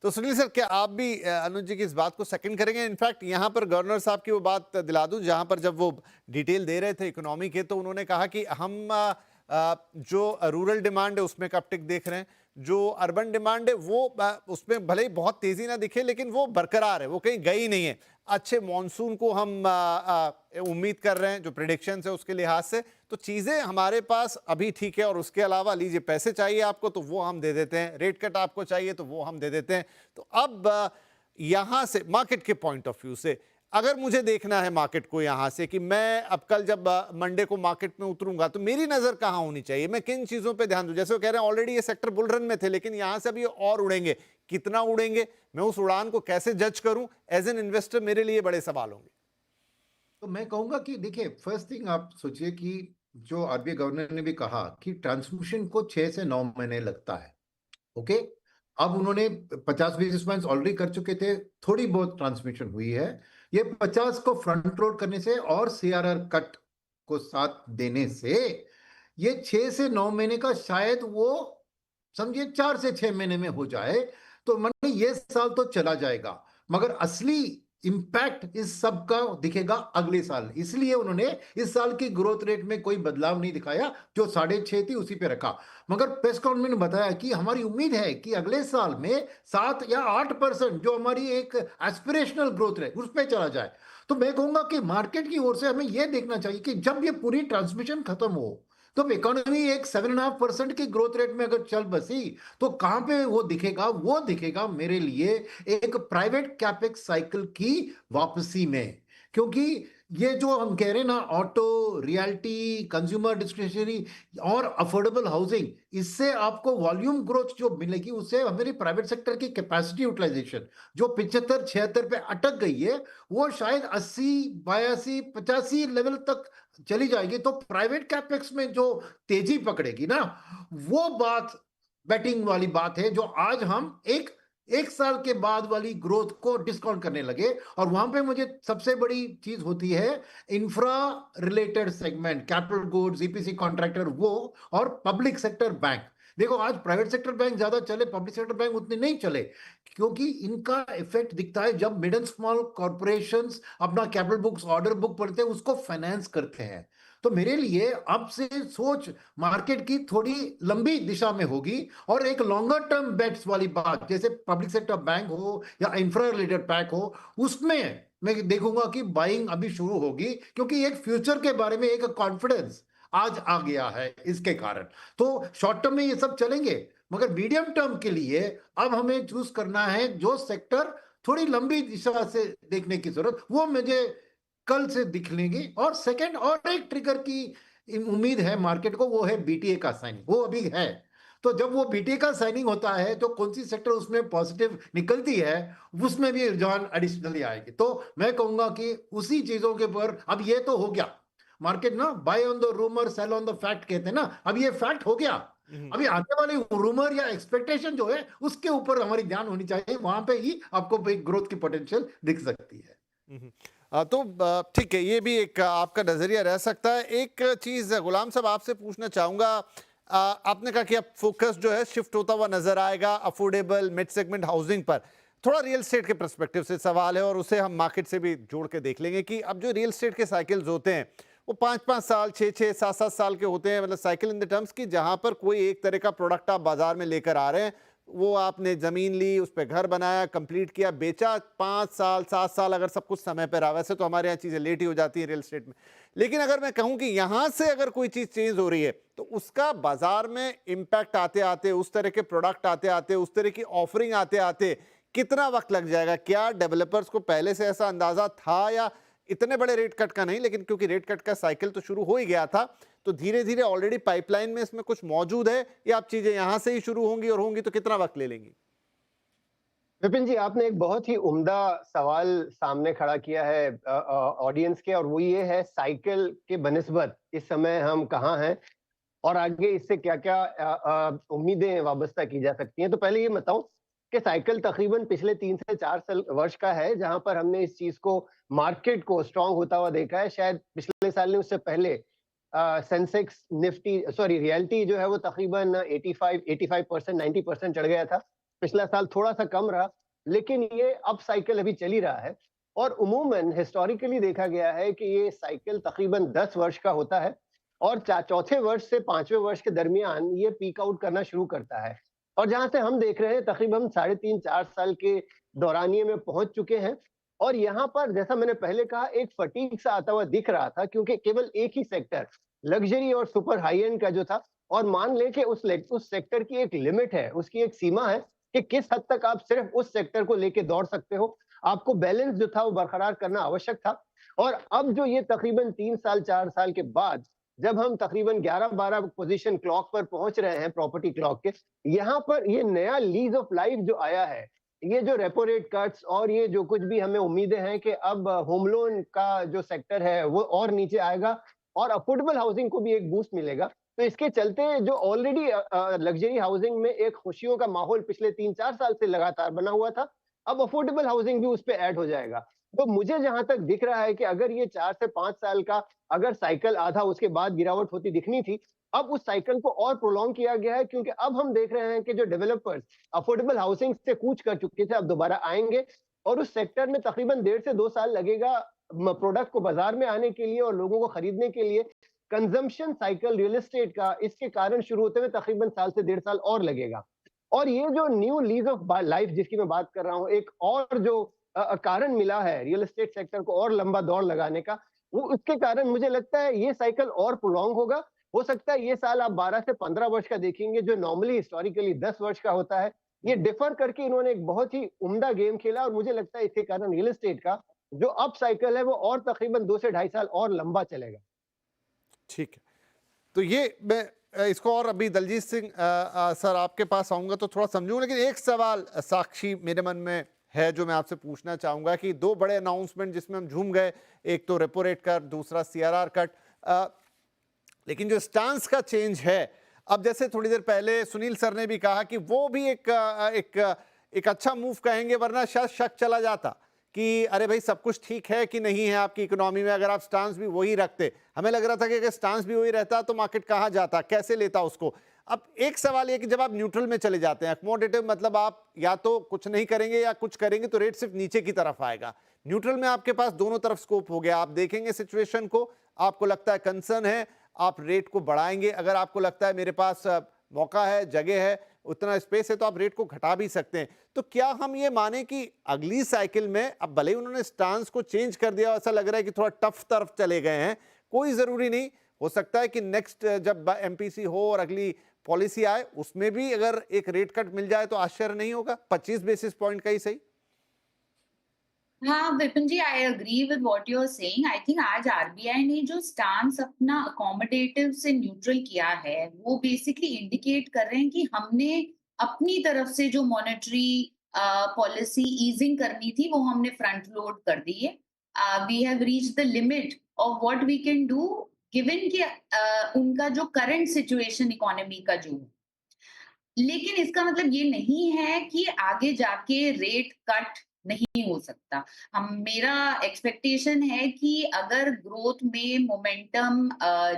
तो सुनील सर, क्या आप भी अनुज जी की इस बात को सेकंड करेंगे? इनफैक्ट यहाँ पर गवर्नर साहब की वो बात दिला दूं, जहां पर जब वो डिटेल दे रहे थे इकोनॉमी के, तो उन्होंने कहा कि हम जो रूरल डिमांड है उसमें अपटिक देख रहे हैं, जो अर्बन डिमांड है वो उसमें भले ही बहुत तेजी ना दिखे लेकिन वो बरकरार है, वो कहीं गई नहीं है। अच्छे मॉनसून को हम उम्मीद कर रहे हैं, जो प्रिडिक्शन है उसके लिहाज से, तो चीजें हमारे पास अभी ठीक है। और उसके अलावा लीजिए, पैसे चाहिए आपको तो वो हम दे देते हैं, रेट कट आपको चाहिए तो वो हम दे देते हैं। तो अब यहां से मार्केट के पॉइंट ऑफ व्यू से अगर मुझे देखना है मार्केट को यहां से कि मैं अब कल जब मंडे को मार्केट में उतरूंगा तो मेरी नजर कहां होनी चाहिए, मैं किन चीजों पे ध्यान दूं? जैसे वो कह रहे हैं ऑलरेडी ये सेक्टर बुल रन में थे, लेकिन यहां से अभी और उड़ेंगे, कितना उड़ेंगे, मैं उस उड़ान को कैसे जज करूं? एज एन इन्वेस्टर मेरे लिए बड़े सवाल होंगे। तो मैं कहूंगा कि देखिए, फर्स्ट थिंग आप सोचिए कि जो आरबीआई गवर्नर ने भी कहा कि ट्रांसमिशन को 6 से 9 महीने लगता है। ओके। अब उन्होंने 50 बेसिस पॉइंट्स ऑलरेडी कर चुके थे, थोड़ी बहुत ट्रांसमिशन हुई है। ये 50 को फ्रंट लोड करने से और सीआरआर कट को साथ देने से ये 6 से 9 महीने का शायद वो समझिए 4 से 6 महीने में हो जाए। तो मन ये साल तो चला जाएगा, मगर असली इंपैक्ट इस सब का दिखेगा अगले साल। इसलिए उन्होंने इस साल की ग्रोथ रेट में कोई बदलाव नहीं दिखाया, जो 6.5 थी उसी पे रखा। मगर प्रेस कॉन्फ्रेंस में बताया कि हमारी उम्मीद है कि अगले साल में 7 या 8% जो हमारी एक एस्पिरेशनल ग्रोथ है उस पर चला जाए। तो मैं कहूंगा कि मार्केट की ओर से हमें यह देखना चाहिए कि जब ये पूरी ट्रांसमिशन खत्म हो तो इकोनॉमी एक 7.5% की ग्रोथ रेट में अगर चल बसी तो कहां पे वो दिखेगा? वो दिखेगा मेरे लिए एक प्राइवेट कैपेक्स साइकिल की वापसी में। क्योंकि ये जो हम कह रहे हैं ना, ऑटो, रियल्टी, कंज्यूमर डिस्क्रिशनरी और अफोर्डेबल हाउसिंग, इससे आपको वॉल्यूम ग्रोथ जो मिलेगी उससे हमारी प्राइवेट सेक्टर की कैपेसिटी यूटिलाइजेशन जो 75-76 पे अटक गई है, वो शायद 80, 82, 85 लेवल तक चली जाएगी। तो प्राइवेट कैपेक्स में जो तेजी पकड़ेगी ना, वो बात बैटिंग वाली बात है, जो आज हम एक एक साल के बाद वाली ग्रोथ को डिस्काउंट करने लगे। और वहां पे मुझे सबसे बड़ी चीज होती है infra related segment, capital goods, EPC contractor, वो और पब्लिक सेक्टर बैंक। देखो, आज प्राइवेट सेक्टर बैंक ज्यादा चले, पब्लिक सेक्टर बैंक उतने नहीं चले, क्योंकि इनका इफेक्ट दिखता है जब मिड एंड स्मॉल कॉर्पोरेशंस अपना कैपिटल बुक्स, ऑर्डर बुक पढ़ते हैं, उसको फाइनेंस करते हैं। तो मेरे लिए अब से सोच मार्केट की थोड़ी लंबी दिशा में होगी, और एक लॉन्गर टर्म बेट्स वाली बात, जैसे पब्लिक सेक्टर बैंक हो या इंफ्रा रिलेटेड बैंक हो, उसमें मैं देखूंगा कि बाइंग अभी शुरू होगी, क्योंकि एक फ्यूचर के बारे में एक कॉन्फिडेंस आज आ गया है इसके कारण। तो शॉर्ट टर्म में ये सब चलेंगे, मगर मीडियम टर्म के लिए अब हमें चूज करना है जो सेक्टर थोड़ी लंबी दिशा से देखने की जरूरत, वो मुझे कल से दिख लेंगे। और सेकंड, और एक ट्रिगर की उम्मीद है मार्केट को, वो है बीटीए का साइनिंग, वो अभी है। तो जब वो बीटीए का साइनिंग होता है तो कौन सी सेक्टर उसमें पॉजिटिव निकलती है, उसमें भी रुझान एडिशनली आएगी। तो मैं कहूंगा कि उसी चीजों के पर अब ये तो हो गया मार्केट ना, buy on the rumour sell on the fact कहते हैं ना, अब ये फैक्ट हो गया। अभी आने वाले रूमर या एक्सपेक्टेशन जो है उसके ऊपर हमारी ध्यान होनी चाहिए, वहां पे ही आपको एक ग्रोथ की पोटेंशियल दिख सकती है। तो ठीक है, ये भी एक आपका नजरिया रह सकता है। एक चीज गुलाम साहब आपसे पूछना चाहूंगा, आपने कहा कि अब फोकस जो है शिफ्ट होता हुआ नजर आएगा अफोर्डेबल मिड सेगमेंट हाउसिंग पर। थोड़ा रियल एस्टेट के पर्सपेक्टिव से सवाल है और उसे हम मार्केट से भी जोड़ के देख लेंगे कि अब जो रियल एस्टेट के साइकिल्स होते हैं वो 5-5 साल, 6-6, 7-7 साल के होते हैं, मतलब साइकिल इन द टर्म्स की, जहां पर कोई एक तरह का प्रोडक्ट आप बाजार में लेकर आ रहे हैं, वो आपने जमीन ली, उस पर घर बनाया, कंप्लीट किया, बेचा, 5 साल 7 साल अगर सब कुछ समय पर रहा। वैसे तो हमारे यहाँ चीजें लेट ही हो जाती है रियल एस्टेट में, लेकिन अगर मैं कहूं कि यहां से अगर कोई चीज चेंज हो रही है तो उसका बाजार में इंपैक्ट आते आते, उस तरह के प्रोडक्ट आते आते, उस तरह की ऑफरिंग आते आते कितना वक्त लग जाएगा? क्या डेवलपर्स को पहले से ऐसा अंदाजा था, या इतने बड़े रेट कट का नहीं, लेकिन क्योंकि रेट कट का साइकिल तो शुरू हो ही गया था, तो धीरे धीरे ऑलरेडी पाइपलाइन में इसमें कुछ मौजूद है, या आप चीजें यहां से ही शुरू होंगी और होंगी तो कितना वक्त ले लेंगी? विपिन जी, आपने एक बहुत ही उम्दा सवाल सामने खड़ा किया है ऑडियंस के, और वो ये है साइकिल के बनिस्बत इस समय हम कहाँ हैं और आगे इससे क्या क्या उम्मीदें वाबस्ता की जा सकती हैं। तो पहले ये बताऊं कि साइकिल तकरीबन पिछले 3 से 4 साल वर्ष का है, जहां पर हमने इस चीज को, मार्केट को स्ट्रांग होता हुआ देखा है। शायद पिछले साल ने, उससे पहले सेंसेक्स, निफ्टी, सॉरी, रियल्टी जो है वो तकरीबन 85% 90% चढ़ गया था। पिछला साल थोड़ा सा कम रहा, लेकिन ये अप साइकिल अभी चल ही रहा है। और उमूमन हिस्टोरिकली देखा गया है कि ये साइकिल तकरीबन 10 वर्ष का होता है और चौथे वर्ष से 5वें वर्ष के दरमियान ये पीक आउट करना शुरू करता है। और जहां से हम देख रहे हैं तकरीबन 3.5-4 साल के दौरानिये में पहुंच चुके हैं। और यहाँ पर जैसा मैंने पहले कहा, एक फटीग सा आता हुआ दिख रहा था, क्योंकि केवल एक ही सेक्टर लग्जरी और सुपर हाई एंड का जो था, और मान लें कि उस सेक्टर की एक लिमिट है, उसकी एक सीमा है कि किस हद तक आप सिर्फ उस सेक्टर को लेके दौड़ सकते हो। आपको बैलेंस जो था वो बरकरार करना आवश्यक था। और अब जो ये तकरीबन 3 साल 4 साल के बाद जब हम तकरीबन 11-12 पोजीशन क्लॉक पर पहुंच रहे हैं, प्रॉपर्टी क्लॉक के, यहाँ पर ये नया लीज ऑफ लाइफ जो आया है, ये जो रेपो रेट कट्स और ये जो कुछ भी हमें उम्मीदें हैं कि अब होम लोन का जो सेक्टर है वो और नीचे आएगा और अफोर्डेबल हाउसिंग को भी एक बूस्ट मिलेगा। तो इसके चलते जो ऑलरेडी लग्जरी हाउसिंग में एक खुशियों का माहौल पिछले 3-4 साल से लगातार बना हुआ था, अब अफोर्डेबल हाउसिंग भी उस पे ऐड हो जाएगा। तो मुझे जहां तक दिख रहा है कि अगर ये 4 से 5 साल का अगर साइकिल आधा उसके बाद गिरावट होती दिखनी थी, अब उस साइकिल को और प्रोलॉन्ग किया गया है, क्योंकि अब हम देख रहे हैं कि जो डेवलपर्स अफोर्डेबल हाउसिंग से कूच कर चुके थे अब दोबारा आएंगे और उस सेक्टर में तकरीबन 1.5 से 2 साल लगेगा प्रोडक्ट को बाजार में आने के लिए और लोगों को खरीदने के लिए। कंजम्पशन साइकिल रियल एस्टेट का इसके कारण शुरू होते हुए तकरीबन साल से 1.5 साल और लगेगा। और ये जो न्यू लीज ऑफ लाइफ जिसकी मैं बात कर रहा हूँ, एक और जो कारण मिला है रियल एस्टेट सेक्टर को और लंबा दौड़ लगाने का, वो उसके कारण मुझे लगता है ये साइकिल और प्रोलॉन्ग होगा। हो सकता है ये साल आप 12 से 15 वर्ष का देखेंगे, जो नॉर्मली हिस्टोरिकली 10 वर्ष का होता है। ये डिफर करके इन्होंने एक बहुत ही उम्दा गेम खेला और मुझे लगता है इसके कारण रियल एस्टेट का जो अप साइकिल है वो और तकरीबन 2 से 2.5 साल और लंबा चलेगा। ठीक है, तो ये मैं इसको और अभी दलजीत सिंह सर आपके पास आऊंगा तो थोड़ा समझूंगा, लेकिन एक सवाल साक्षी मेरे मन में है जो मैं आपसे पूछना चाहूंगा कि दो बड़े अनाउंसमेंट जिसमें हम झूम गए, एक तो रेपो रेट कट, दूसरा सीआरआर कट, लेकिन जो स्टांस का चेंज है, अब जैसे थोड़ी देर पहले सुनील सर ने भी कहा कि वो भी एक अच्छा मूव कहेंगे, वरना शायद शक चला जाता कि अरे भाई सब कुछ ठीक है कि नहीं है आपकी इकोनॉमी में, अगर आप स्टांस भी वही रखते। हमें लग रहा था कि अगर स्टांस भी वही रहता तो मार्केट कहाँ जाता, कैसे लेता उसको। अब एक सवाल ये कि जब आप न्यूट्रल में चले जाते हैं, अकोमोडेटिव मतलब आप या तो कुछ नहीं करेंगे या कुछ करेंगे तो रेट सिर्फ नीचे की तरफ आएगा। न्यूट्रल में आपके पास दोनों तरफ स्कोप हो गया, आप देखेंगे सिचुएशन को, आपको लगता है कंसर्न है, आप रेट को बढ़ाएंगे। अगर आपको लगता है मेरे पास मौका है, जगह है, उतना स्पेस है, तो आप रेट को घटा भी सकते हैं। तो क्या हम ये माने कि अगली साइकिल में, अब भले ही उन्होंने स्टांस को चेंज कर दिया, ऐसा लग रहा है कि थोड़ा टफ तरफ चले गए हैं, कोई जरूरी नहीं, हो सकता है कि नेक्स्ट जब एमपीसी हो और अगली पॉलिसी आए उसमें भी अगर एक रेट कट मिल जाए तो आश्चर्य नहीं होगा, 25 बेसिस पॉइंट का ही सही। हाँ Vipin ji, I agree with what you are saying. I think आज आरबीआई ने जो स्टांस अपना अकोमोडेटिव से न्यूट्रल किया है, वो बेसिकली इंडिकेट कर रहे हैं कि हमने अपनी तरफ से जो मॉनेटरी पॉलिसी ईजिंग करनी थी वो हमने फ्रंट लोड कर दी है। We have reached the limit of what we can do given कि उनका जो करंट सिचुएशन इकोनॉमी का जो है। लेकिन इसका मतलब ये नहीं है कि आगे जाके रेट कट नहीं हो सकता। हम मेरा एक्सपेक्टेशन है कि अगर ग्रोथ में मोमेंटम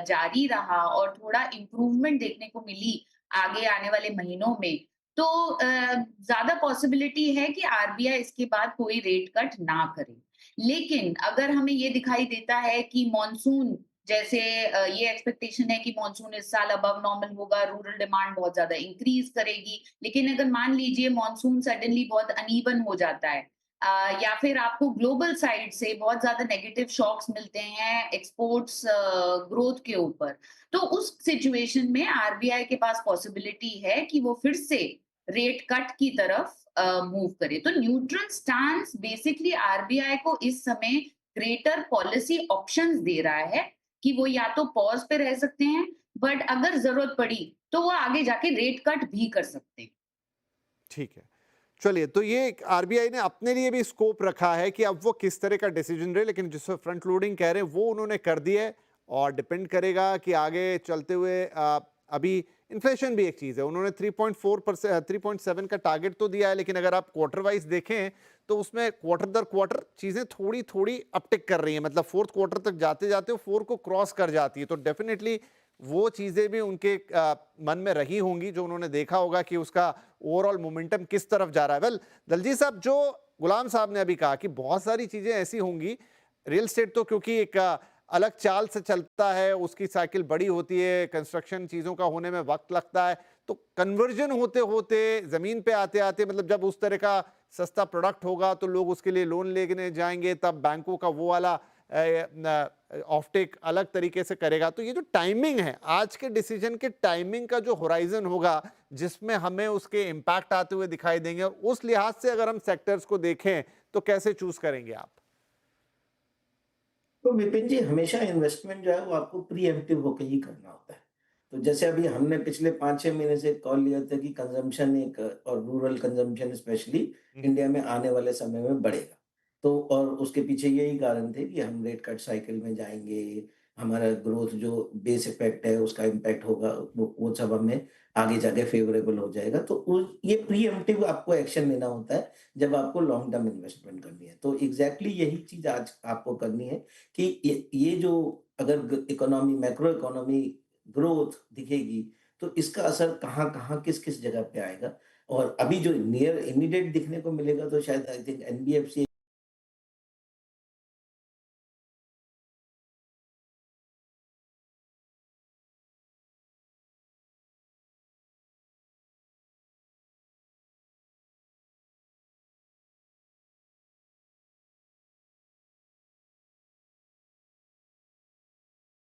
जारी रहा और थोड़ा इम्प्रूवमेंट देखने को मिली आगे आने वाले महीनों में, तो ज्यादा पॉसिबिलिटी है कि आरबीआई इसके बाद कोई रेट कट ना करे। लेकिन अगर हमें ये दिखाई देता है कि मॉनसून जैसे ये एक्सपेक्टेशन है कि मॉनसून इस साल अबव नॉर्मल होगा, रूरल डिमांड बहुत ज्यादा इंक्रीज करेगी, लेकिन अगर मान लीजिए मॉनसून सडनली बहुत अनइवन हो जाता है, या फिर आपको ग्लोबल साइड से बहुत ज्यादा नेगेटिव शॉक्स मिलते हैं एक्सपोर्ट्स ग्रोथ के ऊपर, तो उस सिचुएशन में आरबीआई के पास पॉसिबिलिटी है कि वो फिर से रेट कट की तरफ मूव करे। तो न्यूट्रल स्टांस बेसिकली आरबीआई को इस समय ग्रेटर पॉलिसी ऑप्शंस दे रहा है कि वो या तो पॉज पे रह सकते हैं, बट अगर जरूरत पड़ी तो वो आगे जाके रेट कट भी कर सकते हैं। ठीक है, चलिए, तो ये आरबीआई ने अपने लिए भी स्कोप रखा है कि अब वो किस तरह का डिसीजन रहे, लेकिन जिसको फ्रंट लोडिंग कह रहे हैं वो उन्होंने कर दिया है और डिपेंड करेगा कि आगे चलते हुए अभी इन्फ्लेशन भी एक चीज़ है। उन्होंने 3.4% 3.7 का टारगेट तो दिया है, लेकिन अगर आप क्वार्टर वाइज देखें तो उसमें क्वार्टर दर क्वार्टर चीज़ें थोड़ी थोड़ी अपटिक कर रही हैं, मतलब फोर्थ क्वार्टर तक जाते जाते वो 4 को क्रॉस कर जाती है। तो डेफिनेटली वो चीज़ें भी उनके मन में रही होंगी, जो उन्होंने देखा होगा कि उसका ओवरऑल मोमेंटम किस तरफ जा रहा है। वेल दलजीत साहब, जो गुलाम साहब ने अभी कहा कि बहुत सारी चीज़ें ऐसी होंगी, रियल एस्टेट तो क्योंकि एक अलग चाल से चलता है, उसकी साइकिल बड़ी होती है, कंस्ट्रक्शन चीज़ों का होने में वक्त लगता है, तो कन्वर्जन होते होते ज़मीन पे आते आते, मतलब जब उस तरह का सस्ता प्रोडक्ट होगा तो लोग उसके लिए लोन लेने जाएंगे, तब बैंकों का वो वाला ऑफटेक अलग तरीके से करेगा। तो ये जो टाइमिंग है, आज के डिसीजन के टाइमिंग का जो होराइजन होगा, जिसमें हमें उसके इम्पैक्ट आते हुए दिखाई देंगे, और उस लिहाज से अगर हम सेक्टर्स को देखें तो कैसे चूज करेंगे आप? तो विपिन जी, हमेशा इन्वेस्टमेंट जो है वो आपको प्रीएम्प्टिव होके ही करना होता है। तो जैसे अभी हमने पिछले 5-6 महीने से कॉल लिया था कि कंजम्पशन एक और रूरल कंजम्पशन स्पेशली इंडिया में आने वाले समय में बढ़ेगा। तो और उसके पीछे यही कारण थे कि हम रेट कट साइकिल में जाएँगे, हमारा ग्रोथ जो बेस इफेक्ट है उसका इम्पैक्ट होगा, वो सब हमें आगे जाके फेवरेबल हो जाएगा। तो ये प्रीएम्प्टिव आपको एक्शन लेना होता है जब आपको लॉन्ग टर्म इन्वेस्टमेंट करनी है। तो एग्ज़ैक्टली यही चीज़ आज आपको करनी है कि ये जो अगर इकोनॉमी मैक्रो इकोनॉमी ग्रोथ दिखेगी तो इसका असर कहाँ-कहाँ, किस-किस जगह पे आएगा। और अभी जो नियर इमीडिएट दिखने को मिलेगा तो शायद आई थिंक एनबीएफसी